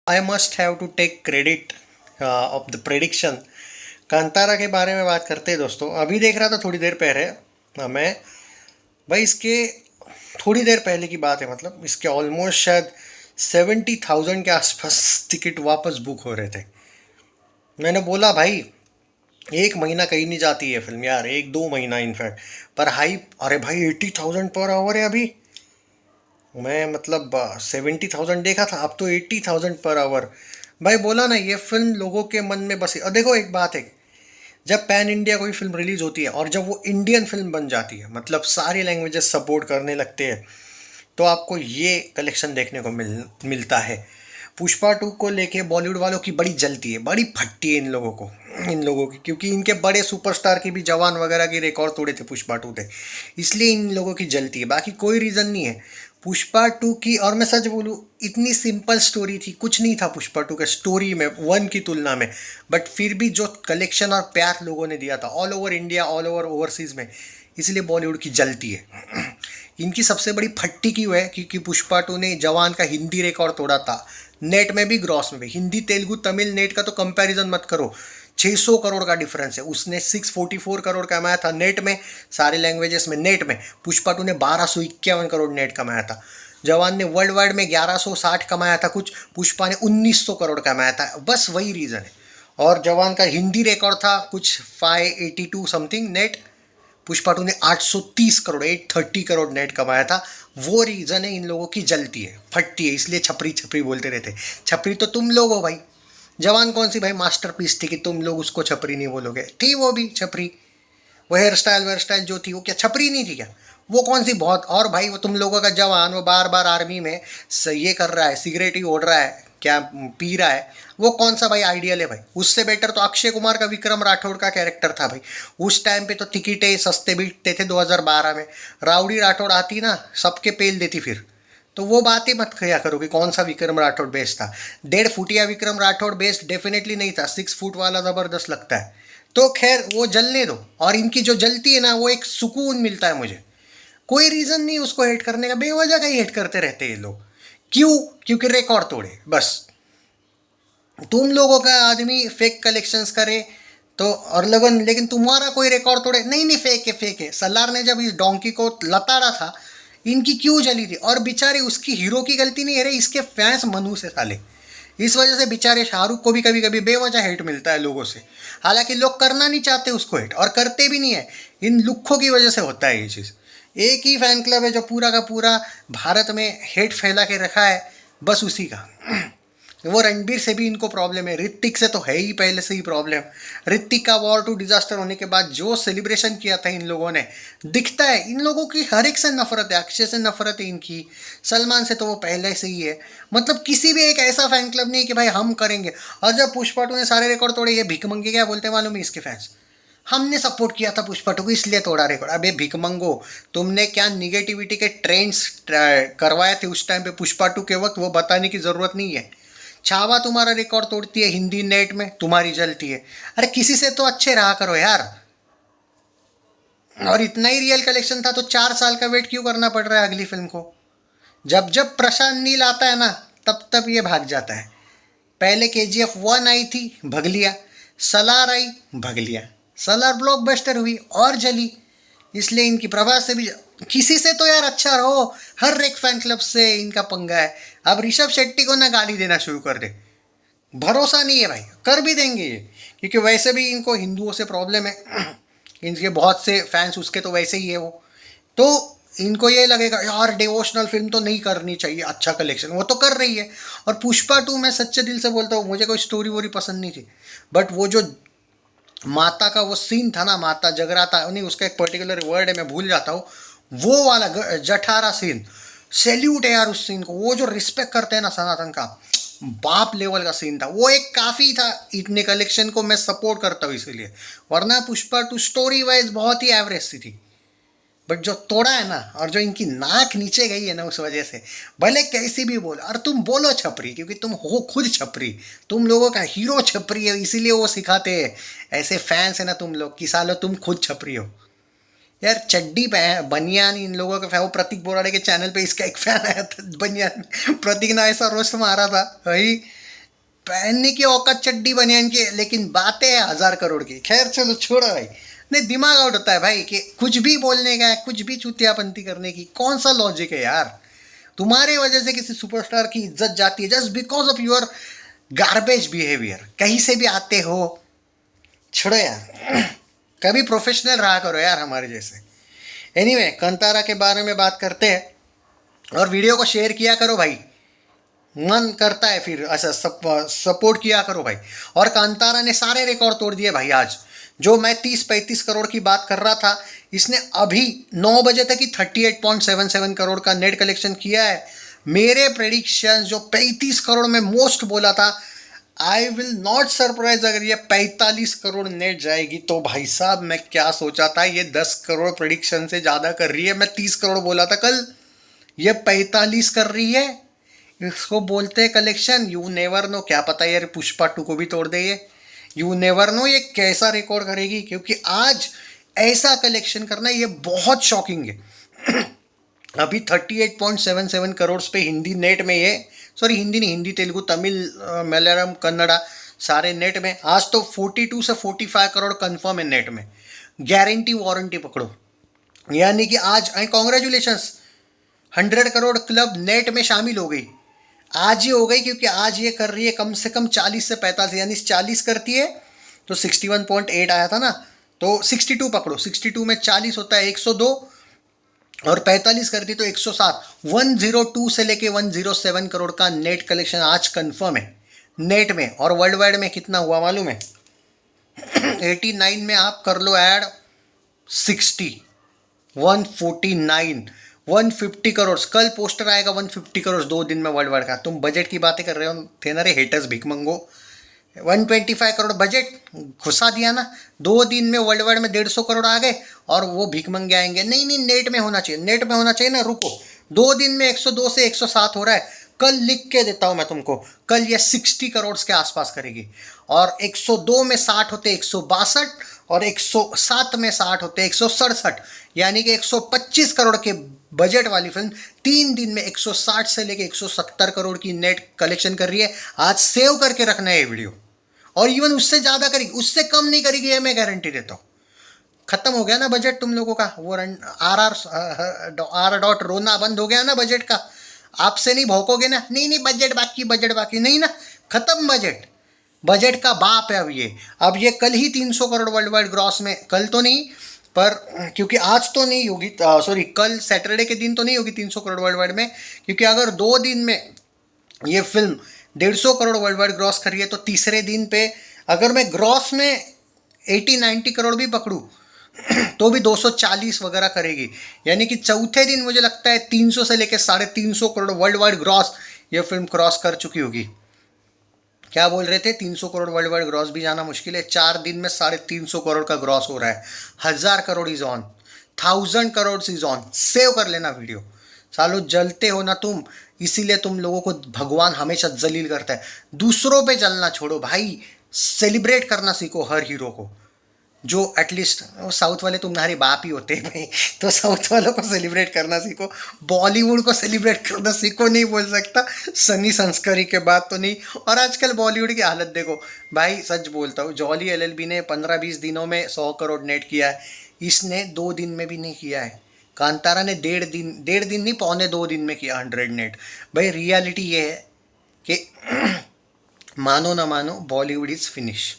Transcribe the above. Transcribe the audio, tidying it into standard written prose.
I must have to take credit of the prediction. Kantara के बारे में बात करते हैं दोस्तों। अभी देख रहा था थोड़ी देर पहले मैं भाई इसके थोड़ी देर पहले की बात है, मतलब इसके ऑलमोस्ट शायद 70,000 के आसपास टिकट वापस बुक हो रहे थे। मैंने बोला भाई एक महीना कहीं नहीं जाती है फिल्म यार, एक दो महीना इनफैक्ट। पर हाइप, अरे भाई 80,000 पर आवर है अभी। मैं मतलब 70,000 देखा था, अब तो 80,000 पर आवर। भाई बोला ना, ये फिल्म लोगों के मन में बसी। और देखो एक बात है, जब पैन इंडिया कोई फिल्म रिलीज होती है और जब वो इंडियन फिल्म बन जाती है, मतलब सारी लैंग्वेजेस सपोर्ट करने लगते हैं, तो आपको ये कलेक्शन देखने को मिलता है। पुष्पा टू को लेके बॉलीवुड वालों की बड़ी जलती है, बड़ी फटती है इन लोगों की, क्योंकि इनके बड़े सुपरस्टार की भी जवान वगैरह की रिकॉर्ड तोड़े थे पुष्पा टू थे, इसलिए इन लोगों की जलती है, बाकी कोई रीज़न नहीं है। पुष्पा टू की, और मैं सच बोलूँ, इतनी सिंपल स्टोरी थी, कुछ नहीं था पुष्पा टू के स्टोरी में वन की तुलना में। बट फिर भी जो कलेक्शन और प्यार लोगों ने दिया था all over India, all over overseas में, इसलिए बॉलीवुड की जलती है। इनकी सबसे बड़ी फट्टी क्यों है, क्योंकि पुष्पा टू ने जवान का हिंदी रिकॉर्ड तोड़ा था, नेट में भी ग्रॉस में भी। हिंदी तेलुगु तमिल नेट का तो कंपैरिजन मत करो, 600 करोड़ का डिफरेंस है। उसने 644 करोड़ कमाया था नेट में, सारे लैंग्वेजेस में नेट में। पुष्पा टू ने 1251 करोड़ नेट कमाया था। जवान ने वर्ल्ड वाइड में 1160 कमाया था कुछ, पुष्पा ने 1900 करोड़ कमाया था, बस वही रीज़न है। और जवान का हिंदी रिकॉर्ड था कुछ 582 समथिंग नेट, पुष्पा टू ने 830 करोड़ 830 करोड़ नेट कमाया था। वो रीज़न है इन लोगों की जलती है, फटती है, इसलिए छपरी छपरी बोलते रहते। छपरी तो तुम लोग हो भाई। जवान कौन सी भाई मास्टरपीस थी कि तुम लोग उसको छपरी नहीं बोलोगे? थी वो भी छपरी, वो हेयर स्टाइल जो थी वो क्या छपरी नहीं थी क्या? वो कौन सी बहुत। और भाई वो तुम लोगों का जवान, वो बार बार आर्मी में ये कर रहा है, सिगरेट ही ओढ़ रहा है, क्या पी रहा है, वो कौन सा भाई आइडियल है भाई? उससे बेटर तो अक्षय कुमार का विक्रम राठौड़ का कैरेक्टर था भाई। उस टाइम पे तो टिकटें सस्ते बिकते थे 2012 में। राउडी राठौड़ आती ना, सबके पेल देती फिर। तो वो बात ही मत किया करो कि कौन सा विक्रम राठौड़ बेस्ट था। 1.5 फुटिया विक्रम राठौड़ बेस्ट डेफिनेटली नहीं था, 6 फुट वाला ज़बरदस्त लगता है। तो खैर वो जलने दो। और इनकी जो जलती है ना, वो एक सुकून मिलता है मुझे। कोई रीज़न नहीं उसको हेट करने का, बेवजह का ही हेट करते रहते हैं ये लोग। क्यों? क्योंकि रिकॉर्ड तोड़े बस। तुम लोगों का आदमी फेक कलेक्शंस करे तो और लगन, लेकिन तुम्हारा कोई रिकॉर्ड तोड़े नहीं। नहीं, फेक है फेक है। सलार ने जब इस डोंकी को लताड़ा था, इनकी क्यों जली थी? और बेचारे उसकी हीरो की गलती नहीं है रे, इसके फैंस मनु से साले। इस वजह से बेचारे शाहरुख को भी कभी कभी बेवजह हेट मिलता है लोगों से। हालांकि लोग करना नहीं चाहते उसको हेट, और करते भी नहीं है। इन लुक्खों की वजह से होता है ये चीज़। एक ही फैन क्लब है जो पूरा का पूरा भारत में हेट फैला के रखा है, बस उसी का। वो रणबीर से भी इनको प्रॉब्लम है, ऋतिक से तो है ही पहले से ही प्रॉब्लम। ऋतिक का वॉर टू डिजास्टर होने के बाद जो सेलिब्रेशन किया था इन लोगों ने, दिखता है इन लोगों की हर एक से नफरत है। अक्षय से नफरत है इनकी, सलमान से तो वो पहले से ही है। मतलब किसी भी एक ऐसा फैन क्लब नहीं है कि भाई हम करेंगे। और जब पुष्पा टू ने सारे रिकॉर्ड तोड़े, ये भिकमंगे क्या बोलते मालूम है इसके फैंस? हमने सपोर्ट किया था पुष्पा टू को इसलिए तोड़ा रिकॉर्ड। अबे भिकमंगो, तुमने क्या निगेटिविटी के ट्रेंड्स करवाए थे उस टाइम पे पुष्पा टू के वक्त, वो बताने की ज़रूरत नहीं है। छावा तुम्हारा रिकॉर्ड तोड़ती है हिंदी नेट में, तुम्हारी जलती है। अरे किसी से तो अच्छे रहा करो यार। और इतना ही रियल कलेक्शन था तो 4 साल का वेट क्यों करना पड़ रहा है अगली फिल्म को? जब जब प्रशांत नील आता है ना, तब तब ये भाग जाता है। पहले KGF 1 आई थी, भग लिया। सलार आई, भग लिया। सलार ब्लॉकबस्टर हुई और जली। इसलिए इनकी प्रभास से भी, किसी से तो यार अच्छा रहो। हर एक फैन क्लब से इनका पंगा है। अब ऋषभ शेट्टी को ना गाली देना शुरू कर दे, भरोसा नहीं है भाई, कर भी देंगे ये। क्योंकि वैसे भी इनको हिंदुओं से प्रॉब्लम है, इनके बहुत से फैंस उसके तो वैसे ही है वो। तो इनको ये लगेगा यार डिवोशनल फिल्म तो नहीं करनी चाहिए, अच्छा कलेक्शन वो तो कर रही है। और पुष्पा टू, मैं सच्चे दिल से बोलता हूँ, मुझे कोई स्टोरी वोरी पसंद नहीं थी, बट वो जो माता का वो सीन था ना, माता जगराता नहीं, उसका एक पर्टिकुलर वर्ड है मैं भूल जाता हूँ, वो वाला जठारा सीन, सैल्यूट है यार उस सीन को। वो जो रिस्पेक्ट करते हैं ना सनातन का, बाप लेवल का सीन था वो, एक काफ़ी था। इतने कलेक्शन को मैं सपोर्ट करता हूँ इसीलिए। वरना पुष्पा टू स्टोरी वाइज बहुत ही एवरेज सी थी। बट जो तोड़ा है ना, और जो इनकी नाक नीचे गई है ना, उस वजह से भले कैसी भी बोलो। और तुम बोलो छपरी, क्योंकि तुम हो खुद छपरी। तुम लोगों का हीरो छपरी है, इसीलिए वो सिखाते हैं। ऐसे फैंस है ना तुम लोग कि सालो तुम खुद छपरी हो यार। चड्डी पे बनियान इन लोगों का वो प्रतीक बोराड़े के चैनल पे इसका एक फैन आया था बनियान, प्रतीक ने ऐसा रोस्ट मारा था भाई। पहनने की औकात चड्डी बनियान की, लेकिन बातें हैं 1000 करोड़ की। खैर चलो छोड़ो भाई, नहीं दिमाग आउट होता है भाई कि कुछ भी बोलने का है, कुछ भी चुतियापंती करने की। कौन सा लॉजिक है यार? तुम्हारी वजह से किसी सुपरस्टार की इज्जत जाती है just because of your garbage behaviour. कहीं से भी आते हो, छोड़ो यार, कभी प्रोफेशनल रहा करो यार हमारे जैसे। एनीवे, कंतारा के बारे में बात करते हैं और वीडियो को शेयर किया करो भाई, मन करता है फिर ऐसा सपोर्ट किया करो भाई। और कांतारा ने सारे रिकॉर्ड तोड़ दिए भाई आज। जो मैं 30-35 करोड़ की बात कर रहा था, इसने अभी 9 बजे तक ही 38.77 करोड़ का नेट कलेक्शन किया है। मेरे प्रेडिक्शन जो 35 करोड़ में मोस्ट बोला था, आई विल नॉट सरप्राइज अगर ये 45 करोड़ नेट जाएगी तो। भाई साहब मैं क्या सोचा था, ये 10 करोड़ प्रेडिक्शन से ज़्यादा कर रही है। मैं 30 करोड़ बोला था कल, ये 45 कर रही है। इसको बोलते हैं कलेक्शन। यू नेवर नो, क्या पता यार पुष्पा 2 को भी तोड़ दे ये। यू नेवर नो ये कैसा रिकॉर्ड करेगी, क्योंकि आज ऐसा कलेक्शन करना ये बहुत शॉकिंग है। अभी 38.77 करोड़ पे हिंदी नेट में ये, सॉरी हिंदी नहीं, हिंदी तेलुगु तमिल मलयालम कन्नड़ा सारे नेट में। आज तो 42 से 45 करोड़ कंफर्म है नेट में, गारंटी वारंटी पकड़ो। यानी कि आज कॉन्ग्रेचुलेशंस, 100 करोड़ क्लब नेट में शामिल हो गई। आज ही हो गई, क्योंकि आज ये कर रही है कम से कम 40 से 45, यानी 40 करती है तो 61.8 आया था ना, तो 62 पकड़ो। 62 में 40 होता है 102, और 45 करती तो 107। 102 से लेके 107 करोड़ का नेट कलेक्शन आज कंफर्म है नेट में। और वर्ल्ड वाइड में कितना हुआ मालूम है? 89 में आप कर लो ऐड 60, 149, 150 करोड़। कल पोस्टर आएगा 150 करोड़ 2 दिन में वर्ल्ड वाइड का। तुम बजट की बातें कर रहे हो थे ना रे हेटर्स, भीख मंगो। 125 करोड़ बजट घुसा दिया ना, 2 दिन में वर्ल्ड वाइड में 150 करोड़ आ गए, और वो भीख मंगे आएंगे। नहीं नहीं, नेट में होना चाहिए, नेट में होना चाहिए ना। रुको, 2 दिन में 102 से 107 हो रहा है। कल लिख के देता हूं मैं तुमको, कल ये 60 करोड़ के आसपास करेगी। और 102 में 60 होते 162, और 107 में 60 होते 167, यानी कि 125 करोड़ के बजट वाली फिल्म 3 दिन में 160 से लेके 170 करोड़ की नेट कलेक्शन कर रही है। आज सेव करके रखना है ये वीडियो, और इवन उससे ज़्यादा करेगी, उससे कम नहीं करेगी, ये मैं गारंटी देता हूँ। खत्म हो गया ना बजट तुम लोगों का, वो आर डॉट रोना बंद हो गया ना बजट का। आपसे नहीं भौंकोगे ना, नहीं नहीं बजट बाकी, बजट बाकी, नहीं ना, खत्म बजट। बजट का बाप है अब ये कल ही 300 करोड़ वर्ल्ड वाइड ग्रॉस में, कल तो नहीं, पर क्योंकि आज तो नहीं होगी, सॉरी कल सैटरडे के दिन तो नहीं होगी 300 करोड़ वर्ल्ड वाइड में, क्योंकि अगर 2 दिन में ये film 150 crore world wide gross करी है, तो तीसरे दिन पे अगर मैं ग्रॉस में 80-90 करोड़ भी पकड़ूँ तो भी 240 वगैरह करेगी। यानी कि चौथे दिन मुझे लगता है 300 से लेकर 350 करोड़ वर्ल्ड वाइड ग्रॉस ये फिल्म क्रॉस कर चुकी होगी। क्या बोल रहे थे, 300 करोड़ वर्ल्ड वाइड ग्रॉस भी जाना मुश्किल है। 4 दिन में 350 करोड़ का ग्रॉस हो रहा है। 1000 crore is on, 1000 crore is on. Save कर लेना वीडियो। सालो जलते हो ना तुम, इसीलिए तुम लोगों को भगवान हमेशा जलील करता है। दूसरों पे जलना छोड़ो भाई, सेलिब्रेट करना सीखो हर हीरो को। जो एटलीस्ट साउथ वाले तुम्हारे बाप ही होते हैं भाई, तो साउथ वालों को सेलिब्रेट करना सीखो, बॉलीवुड को सेलिब्रेट करना सीखो। नहीं बोल सकता, सनी संस्कारी के बाद तो नहीं। और आजकल बॉलीवुड की हालत देखो भाई, सच बोलता हूँ, जॉली एलएलबी ने 15-20 दिनों में 100 करोड़ नेट किया है, इसने 2 दिन में भी नहीं किया है। कांतारा ने 1.5 दिन नहीं, 2.25 दिन में किया 100 नेट। भाई रियलिटी ये है कि मानो ना मानो, बॉलीवुड इज़ फिनिश।